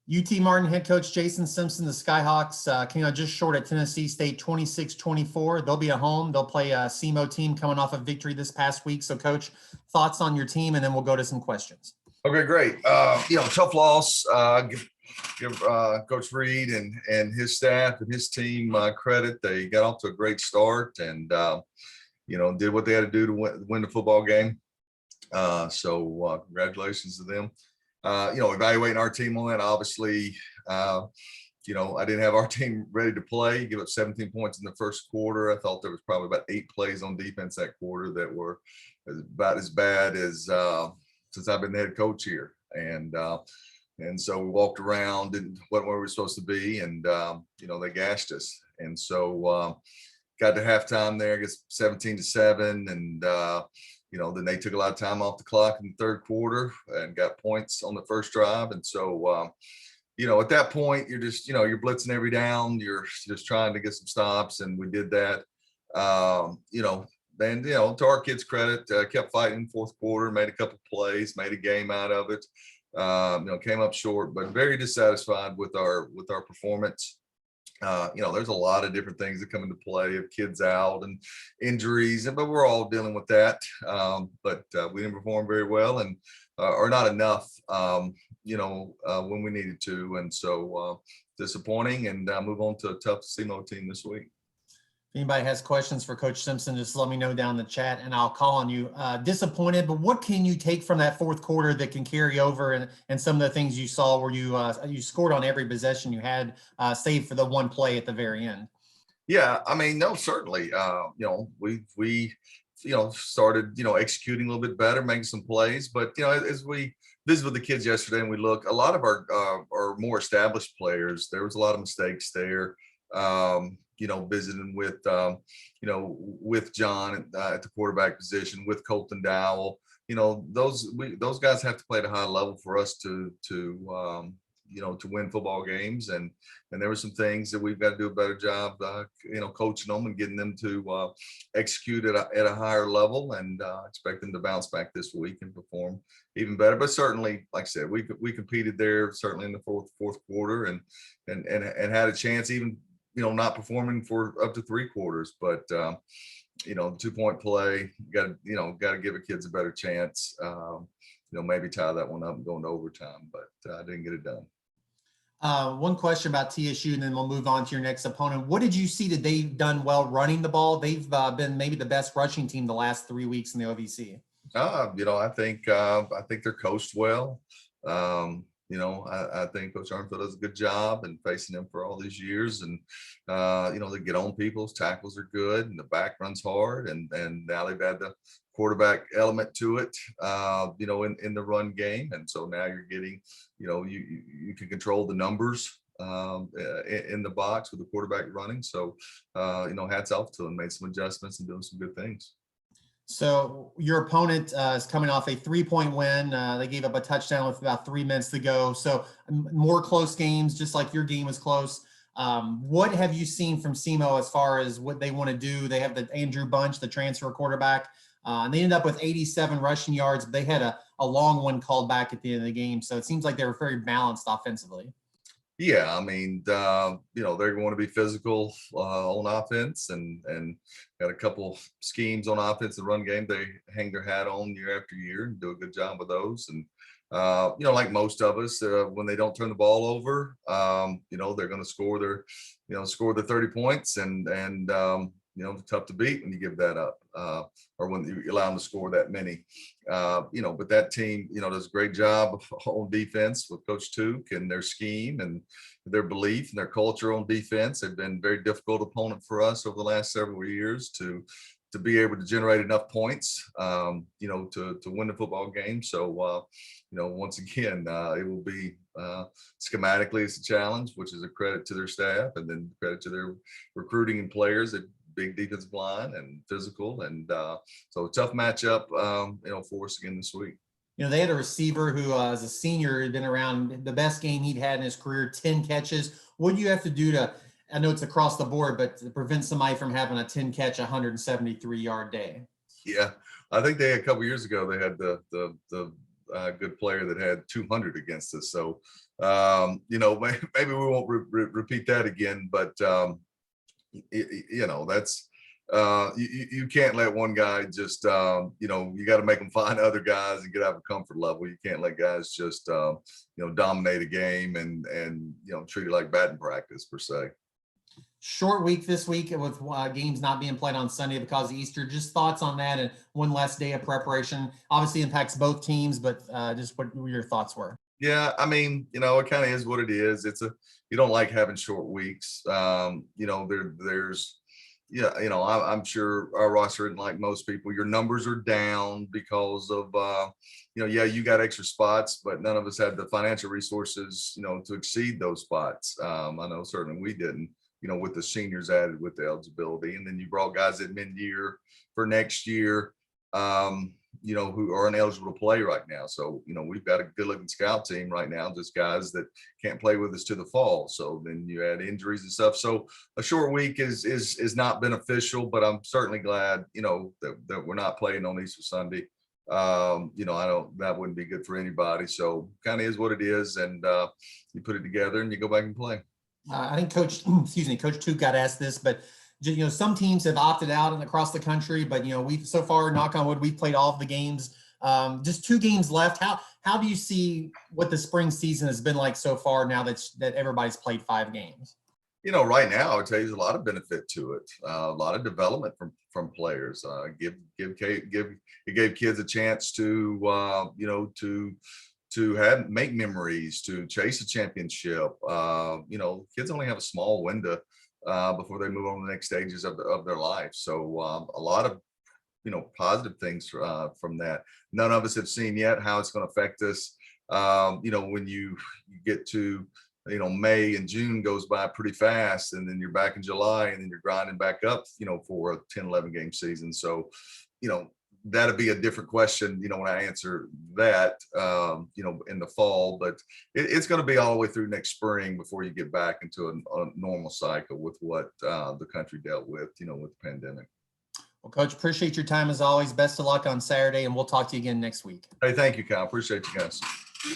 UT Martin head coach Jason Simpson, the Skyhawks came out just short at Tennessee State 26-24. They'll be at home. They'll play a SEMO team coming off a victory this past week. So, Coach, thoughts on your team, and then we'll go to some questions. Okay, great. Tough loss. Give Coach Reed and his staff and his team credit. They got off to a great start and, did what they had to do to win the football game. So congratulations to them. Evaluating our team on that, obviously, I didn't have our team ready to play. Give up 17 points in the first quarter. I thought there was probably about 8 plays on defense that quarter that were about as bad as since I've been the head coach here. And so we walked around, didn't what we were supposed to be, and they gashed us. And so got to halftime there, I guess 17-7, and then they took a lot of time off the clock in the third quarter and got points on the first drive. And so at that point, you're just you're blitzing every down. You're just trying to get some stops, and we did that. Then to our kids' credit, kept fighting fourth quarter, made a couple plays, made a game out of it. Came up short, but very dissatisfied with our performance. There's a lot of different things that come into play of kids out and injuries, but we're all dealing with that. But we didn't perform very well and or not enough, when we needed to. And so disappointing, and move on to a tough SEMO team this week. If anybody has questions for Coach Simpson, just let me know down in the chat and I'll call on you. Disappointed, but what can you take from that fourth quarter that can carry over and some of the things you saw where you scored on every possession you had, save for the one play at the very end? Yeah, no, certainly. We started, executing a little bit better, making some plays. But, as we visited with the kids yesterday and we look, a lot of our more established players, there was a lot of mistakes there. Visiting with, with John at the quarterback position, with Colton Dowell, those guys have to play at a high level for us to win football games. And there were some things that we've got to do a better job, coaching them and getting them to execute at a higher level, and expect them to bounce back this week and perform even better. But certainly, like I said, we competed there certainly in the fourth quarter and had a chance, even not performing for up to 3 quarters, but the 2-point play, got to give the kids a better chance. Maybe tie that one up and go into overtime, but I didn't get it done. One question about TSU, and then we'll move on to your next opponent. What did you see that they've done well running the ball? They've been maybe the best rushing team the last 3 weeks in the OVC. I think they're coached well. I think Coach Armfield does a good job in facing them for all these years, and they get on people's tackles are good, and the back runs hard, and now they've had the quarterback element to it, in the run game, and so now you're getting, you can control the numbers in the box with the quarterback running. So hats off to them, made some adjustments and doing some good things. So your opponent is coming off a 3-point win. They gave up a touchdown with about 3 minutes to go. So more close games, just like your game was close. What have you seen from SEMO as far as what they want to do? They have the Andrew Bunch, the transfer quarterback, and they ended up with 87 rushing yards. But they had a long one called back at the end of the game. So it seems like they were very balanced offensively. Yeah, they're going to be physical on offense and got a couple schemes on offense and run game they hang their hat on year after year and do a good job with those. And like most of us, when they don't turn the ball over, they're going to score the 30 points and tough to beat when you give that up, or when you allow them to score that many. But that team, does a great job on defense with Coach Tuke and their scheme and their belief and their culture on defense. They've been a very difficult opponent for us over the last several years to be able to generate enough points, to win the football game. So, once again, it will be schematically it's a challenge, which is a credit to their staff, and then credit to their recruiting and players. Big defensive line and physical, and so a tough matchup, for us again this week. They had a receiver who, as a senior, had been around the best game he'd had in his career, 10 catches. What do you have to do I know it's across the board, but to prevent somebody from having a 10 catch, 173-yard day? Yeah, I think a couple years ago they had the good player that had 200 against us. So, maybe we won't repeat that again, but that's you can't let one guy just you got to make them find other guys and get out of a comfort level. You can't let guys just dominate a game and treat it like batting practice per se. Short week this week with games not being played on Sunday because of Easter. Just thoughts on that, and one less day of preparation obviously impacts both teams, but just what your thoughts were. Yeah, I mean, it kind of is what it is. You don't like having short weeks. There's I'm sure our roster isn't like most people. Your numbers are down because of you got extra spots, but none of us had the financial resources to exceed those spots. I know certainly we didn't, with the seniors added with the eligibility, and then you brought guys at mid-year for next year, who are ineligible to play right now. So, we've got a good looking scout team right now, just guys that can't play with us to the fall. So then you add injuries and stuff. So a short week is not beneficial, but I'm certainly glad, that we're not playing on Easter Sunday. That wouldn't be good for anybody. So kind of is what it is. And you put it together and you go back and play. I think Coach Toot got asked this, but some teams have opted out and across the country, but we've so far, knock on wood, we've played all of the games. Just 2 games left. How do you see what the spring season has been like so far now that everybody's played 5 games? Right now, I would tell you there's a lot of benefit to it. A lot of development from players. It gave kids a chance to make memories, to chase a championship. Kids only have a small window before they move on to the next stages of their life. So a lot of positive things from that. None of us have seen yet how it's going to affect us. When you get to May and June goes by pretty fast, and then you're back in July, and then you're grinding back up for a 10-11 game season. So that'd be a different question when I answer that in the fall, but it's going to be all the way through next spring before you get back into a normal cycle with what the country dealt with with the pandemic. Well, Coach, appreciate your time as always. Best of luck on Saturday, and we'll talk to you again next week. Hey, thank you, Kyle. Appreciate you guys.